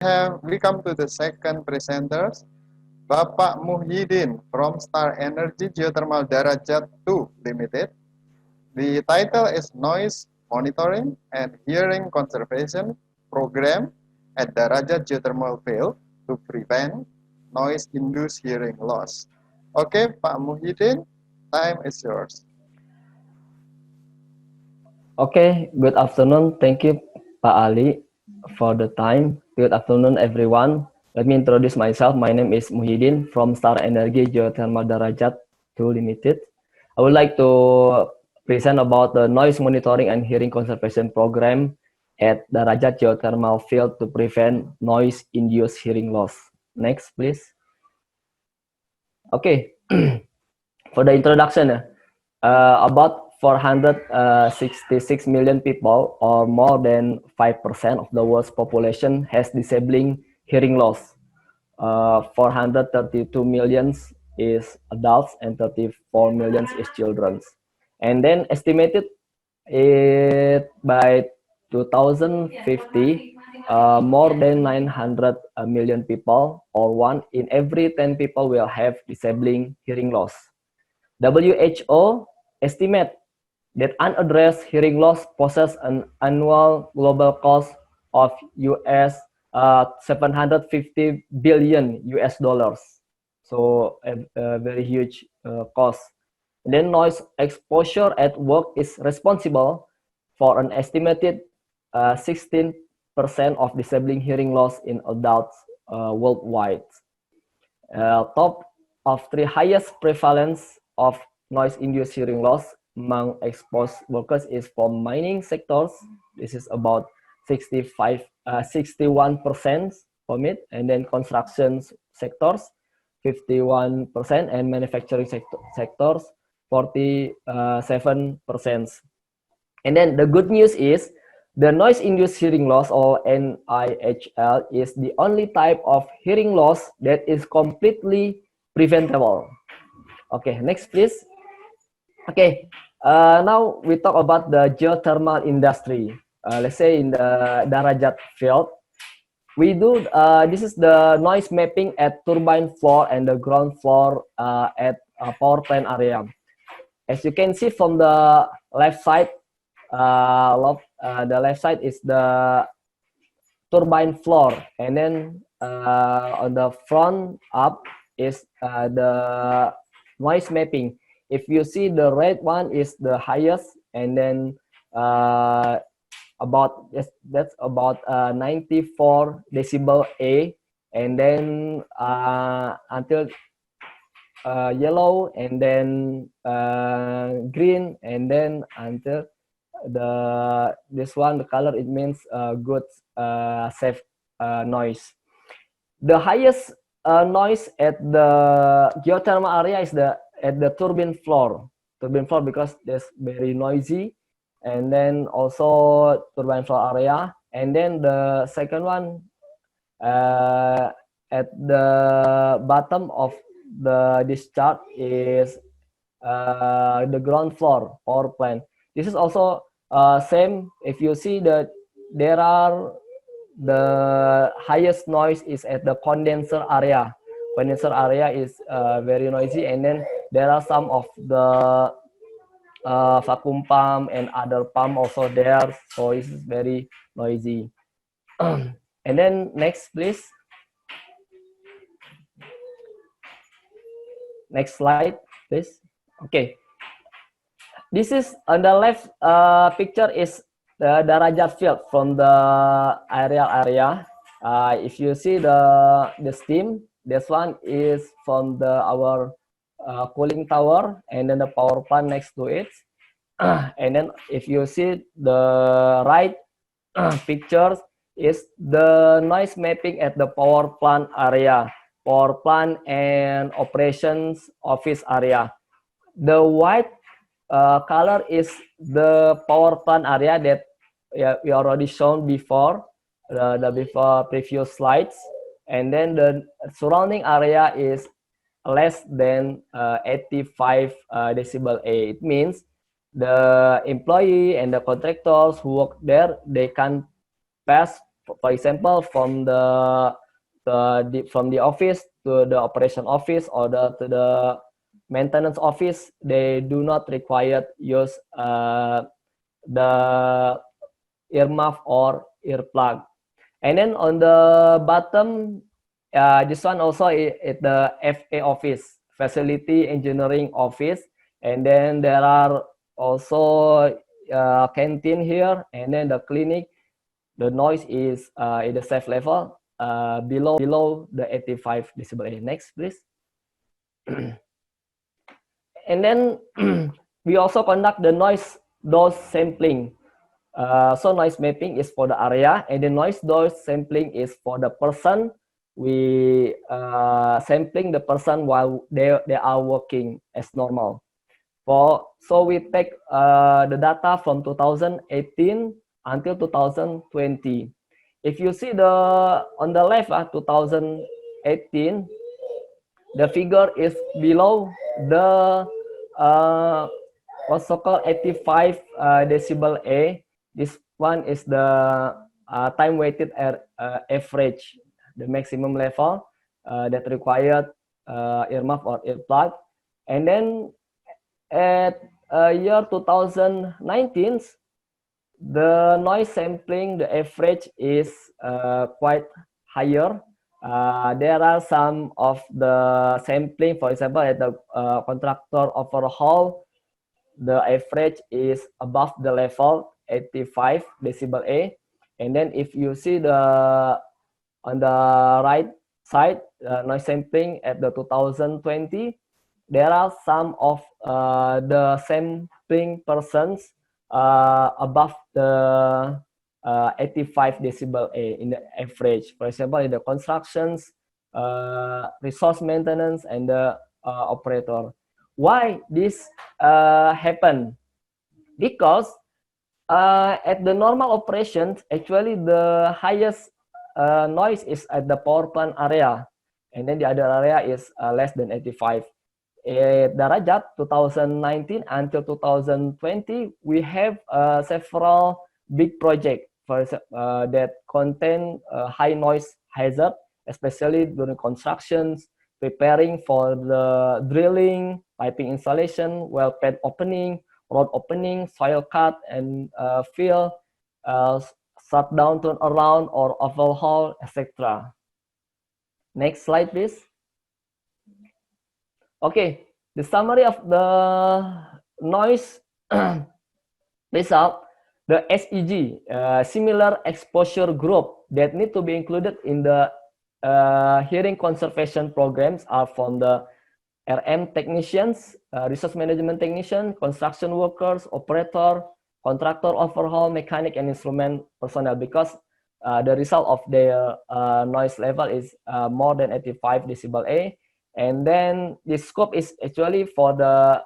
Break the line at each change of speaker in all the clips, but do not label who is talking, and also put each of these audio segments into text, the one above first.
we come to the second presenters, Bapak Muhyiddin from Star Energy Geothermal Darajat 2 Limited. The title is Noise Monitoring and Hearing Conservation Program at Darajat Geothermal Field to prevent noise-induced hearing loss. Okay, Pak Muhyiddin, time is yours.
Okay, good afternoon. Thank you, Pak Ali, for the time. Good afternoon, everyone. Let me introduce myself. My name is Muhyiddin from Star Energy Geothermal Darajat 2 Limited. I would like to present about the noise monitoring and hearing conservation program at Darajat Geothermal Field to prevent noise-induced hearing loss. Next, please. Okay, for the introduction, about 466 million people, or more than 5% of the world's population, has disabling hearing loss. 432 million is adults and 34 million is children. And then estimated it by 2050, more than 900 million people, or 1 in every 10 people, will have disabling hearing loss. WHO estimate that unaddressed hearing loss poses an annual global cost of US 750 billion US dollars. So a very huge cost. And then noise exposure at work is responsible for an estimated 16% of disabling hearing loss in adults worldwide. Top of 3 highest prevalence of noise-induced hearing loss among exposed workers is from mining sectors. This is about 61% from it, and then construction sectors 51%, and manufacturing sectors 47%. And then the good news is the noise-induced hearing loss, or NIHL, is the only type of hearing loss that is completely preventable. Okay, next please. Okay, now we talk about the geothermal industry. Let's say in the Darajat field, we do, this is the noise mapping at turbine floor and the ground floor at power plant area. As you can see from the left side, the left side is the turbine floor, and then on the front up is the noise mapping. If you see, the red one is the highest, and then that's about 94 decibel A, and then until yellow, and then green, and then until this one, the color, it means good safe noise. The highest noise at the geothermal area is at the turbine floor because there's very noisy, and then also turbine floor area. And then the second one at the bottom of the discharge is the ground floor power plant. This is also same. If you see that there are the highest noise is at the condenser area. Condenser area is very noisy, and then there are some of the vacuum pump and other pump also there, so it's very noisy. And then next please. Next slide please. Okay, this is on the left picture is the Darajat field from the aerial area. If you see the steam, this one is from our cooling tower, and then the power plant next to it. And then if you see the right pictures is the noise mapping at the power plant area, power plant and operations office area. The white color is the power plant area that we already shown before, the previous slides. And then the surrounding area is less than 85 decibel A. It means the employee and the contractors who work there, they can pass For example, from the office to the operation office or to the maintenance office, they do not require use the earmuff or earplug. And then on the bottom, this one also is the FA office, Facility Engineering Office. And then there are also canteen here, and then the clinic. The noise is in the safe level below the 85 decibel. Next, please. And then we also conduct the noise dose sampling. So noise mapping is for the area, and the noise dose sampling is for the person. We sampling the person while they are working as normal. So we take the data from 2018 until 2020. If you see on the left, 2018, the figure is below the what's so-called 85 decibel A. This one is the time-weighted average, the maximum level that required earmuff or earplug. And then at year 2019, the noise sampling, the average is quite higher. There are some of the sampling, for example, at the contractor overhaul, the average is above the level 85 decibel A. And then if you see on the right side, noise sampling at the 2020, there are some of the sampling persons above the 85 decibel A in the average. For example, in the constructions, resource maintenance, and the operator. Why this happen? Because at the normal operations, actually the highest noise is at the power plant area, and then the other area is less than 85. At Darajat 2019 until 2020, we have several big projects that contain high noise hazard, especially during constructions, preparing for the drilling, piping installation, well pad opening, road opening, soil cut, and fill, shutdown, turn around, or overhaul, etc. Next slide, please. Okay, the summary of the noise result, the SEG, similar exposure group that need to be included in the hearing conservation programs are from the RM technicians, resource management technician, construction workers, operator, contractor overhaul, mechanic, and instrument personnel, because the result of their noise level is more than 85 decibel A. And then this scope is actually for the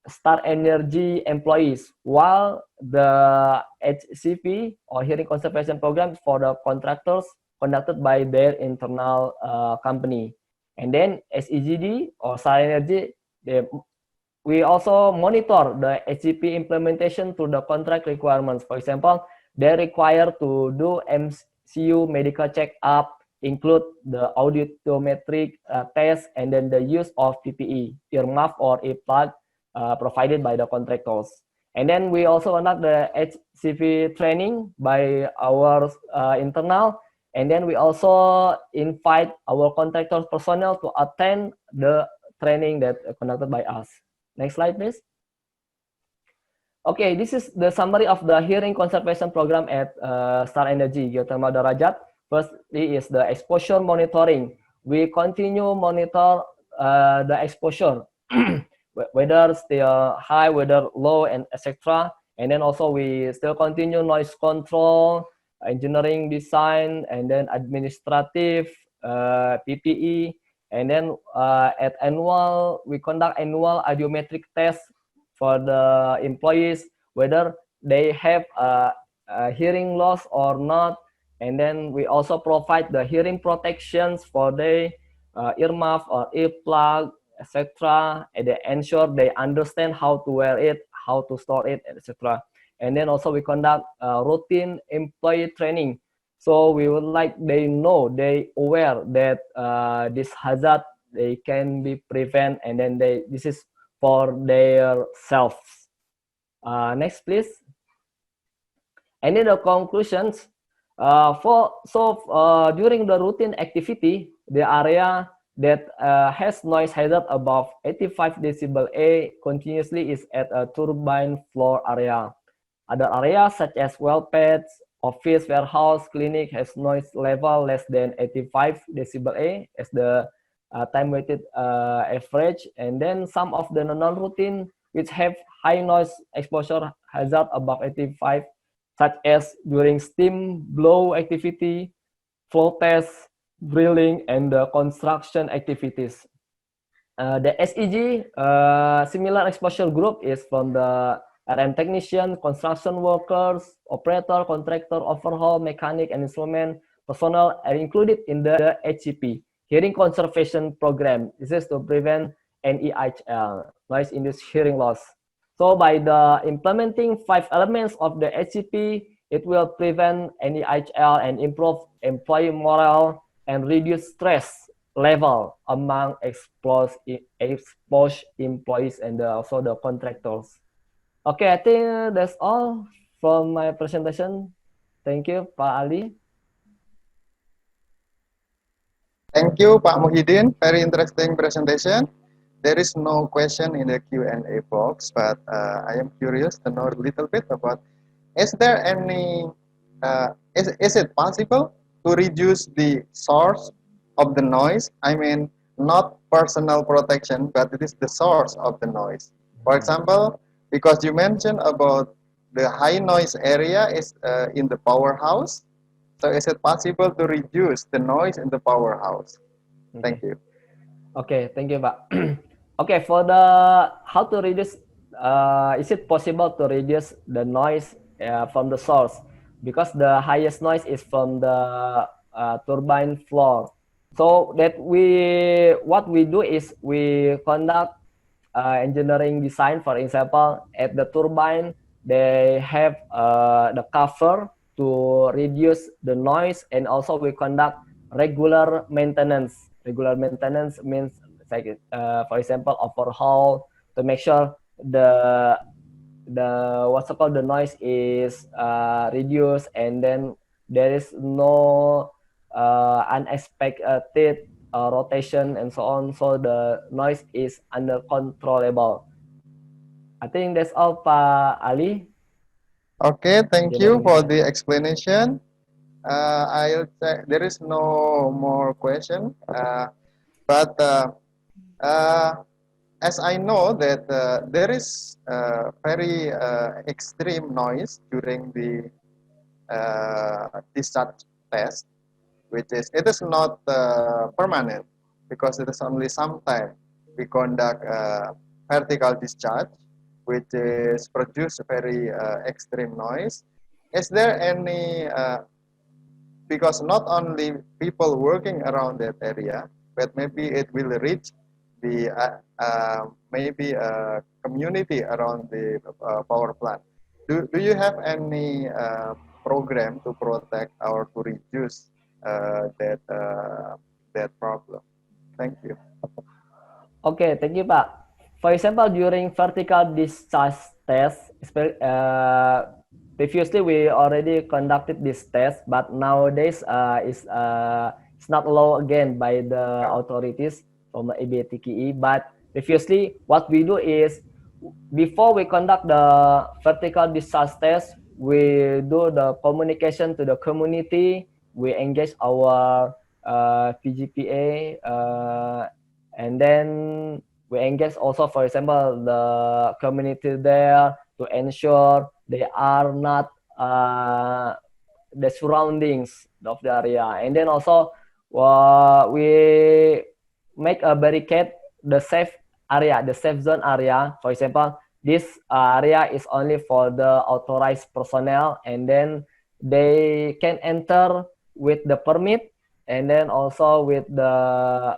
Star Energy employees, while the HCP or hearing conservation program for the contractors conducted by their internal company. And then SEGD or Star Energy, we also monitor the HCP implementation to the contract requirements. For example, they require to do MCU medical check-up, include the audiometric test, and then the use of PPE, earmuff or earplug, provided by the contractors. And then we also conduct the HCP training by our internal, and then we also invite our contractors personnel to attend the training that conducted by us. Next slide, please. Okay, this is the summary of the hearing conservation program at Star Energy Geothermal Darajat. Firstly is the exposure monitoring. We continue monitor the exposure, whether still high, whether low, and etc. And then also we still continue noise control, engineering design, and then administrative, PPE. And then at annual, we conduct annual audiometric tests for the employees, whether they have hearing loss or not. And then we also provide the hearing protections for the earmuff or earplug, etc. And they ensure they understand how to wear it, how to store it, etc. and then also we conduct routine employee training. So we would like they know, they aware that this hazard they can be prevent, and then this is for their selves. Next, please. And then the conclusions. During the routine activity, the area that has noise hazard above 85 decibel A continuously is at a turbine floor area. Other areas such as well pads, office, warehouse, clinic has noise level less than 85 decibel A as the time-weighted average. And then some of the non-routine which have high noise exposure hazard above 85, such as during steam blow activity, flow test, drilling, and the construction activities. The SEG similar exposure group is from the RM technician, construction workers, operator, contractor, overhaul, mechanic, and instrument personnel are included in the HCP, hearing conservation program. This is to prevent NEHL, noise-induced hearing loss. So by the implementing 5 elements of the HCP, it will prevent NEHL and improve employee morale and reduce stress level among exposed employees and also the contractors. Okay, I think that's all from my presentation. Thank you, Pak Ali.
Thank you, Pak Muhyiddin. Very interesting presentation. There is no question in the Q&A box, but I am curious to know a little bit about, is there any, is it possible to reduce the source of the noise? I mean, not personal protection, but it is the source of the noise. For example, because you mentioned about the high noise area is in the powerhouse, so is it possible to reduce the noise in the powerhouse? Thank you.
Okay, thank you, Pak. Okay, for the how to reduce, is it possible to reduce the noise from the source? Because the highest noise is from the turbine floor. So that what we do is we conduct engineering design. For example, at the turbine, they have the cover to reduce the noise, and also we conduct regular maintenance. Regular maintenance means, like, for example, overhaul to make sure the what's called the noise is reduced, and then there is no unexpected rotation and so on, so the noise is under controllable. I think that's all, Pak Ali.
Okay, thank you for the explanation. I'll check. There is no more question, but as I know that there is very extreme noise during the discharge test, which is, it is not permanent, because it is only sometime we conduct vertical discharge, which is produce very extreme noise. Is there any, because not only people working around that area, but maybe it will reach the maybe a community around the power plant. Do you have any program to protect or to reduce that problem? Thank you.
Okay, thank you, Pak. For example, during vertical discharge test, previously we already conducted this test, but nowadays it's not allowed again by the authorities from the ABTKE. But previously, what we do is, before we conduct the vertical discharge test, we do the communication to the community. We engage our PGPA, and then we engage also, for example, the community there to ensure they are not the surroundings of the area. And then also we make a barricade, the safe area, the safe zone area. For example, this area is only for the authorized personnel, and then they can enter with the permit, and then also with the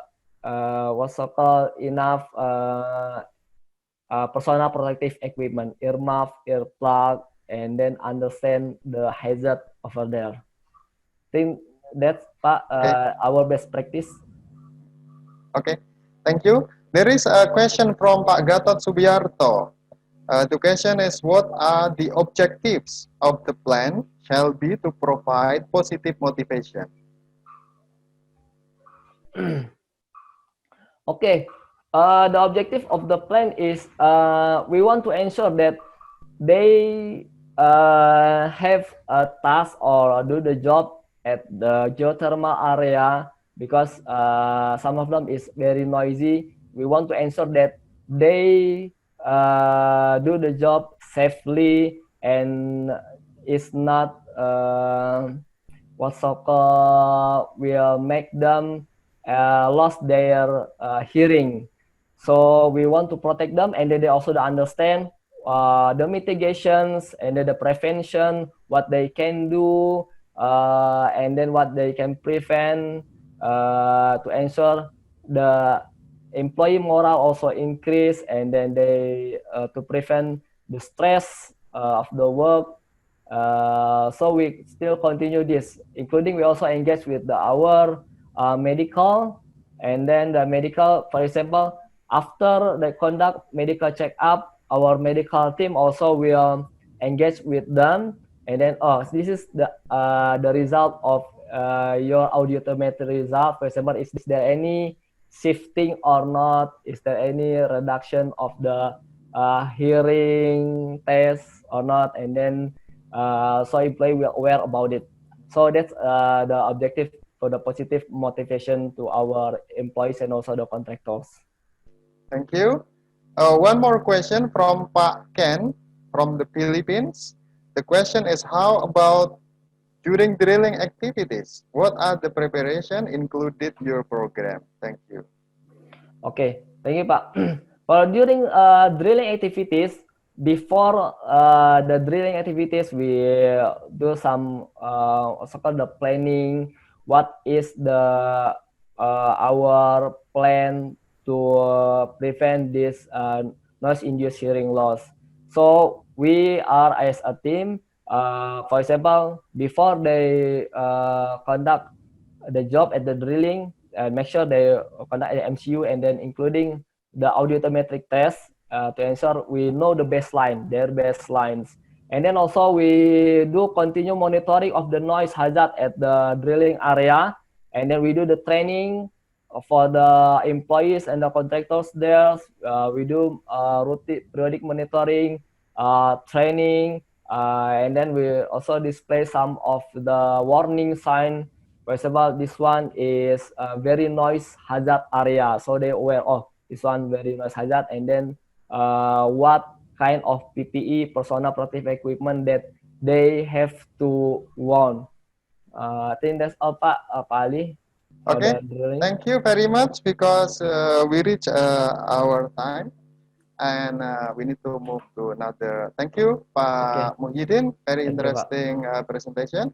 what's called enough personal protective equipment, earmuff, earplug, and then understand the hazard over there. I think that's Pak,
Okay.
our best practice.
Okay, thank you. There is a question from Pak Gatot Subiarto. The question is, what are the objectives of the plan shall be to provide positive motivation?
Okay, the objective of the plan is we want to ensure that they have a task or do the job at the geothermal area because some of them is very noisy. We want to ensure that they do the job safely and is not what so-called will make them lost their hearing. So we want to protect them, and then they also understand the mitigations and then the prevention, what they can do, and then what they can prevent to ensure the employee morale also increase, and then they to prevent the stress of the work. So we still continue this, including we also engage with our medical, and then the medical, for example, after they conduct medical checkup, our medical team also will engage with them, and then this is the result of your audiometry result. For example, is there any shifting or not? Is there any reduction of the hearing test or not? And then so employee will aware about it. So that's the objective for the positive motivation to our employees and also the contractors.
Thank you. One more question from Pak Ken from the Philippines. The question is, how about during drilling activities? What are the preparation included your program? Thank you.
Okay, thank you, Pak. For during drilling activities, before the drilling activities, we do some also called the planning. What is the our plan to prevent this noise-induced hearing loss? So we are as a team. For example, before they conduct the job at the drilling, make sure they conduct the MCU, and then including the audiometric test to ensure we know the baseline, their baselines. And then also we do continue monitoring of the noise hazard at the drilling area, and then we do the training for the employees and the contractors there. We do routine periodic monitoring, training, and then we also display some of the warning sign. For example, this one is a very noise hazard area, so they aware, oh, this one very noise hazard, and then what kind of PPE, personal protective equipment, that they have to warn. I think that's all, Pak Ali.
Okay, thank you very much, because we reach our time, and we need to move to another. Thank you, Pak Muhyiddin. Very interesting presentation.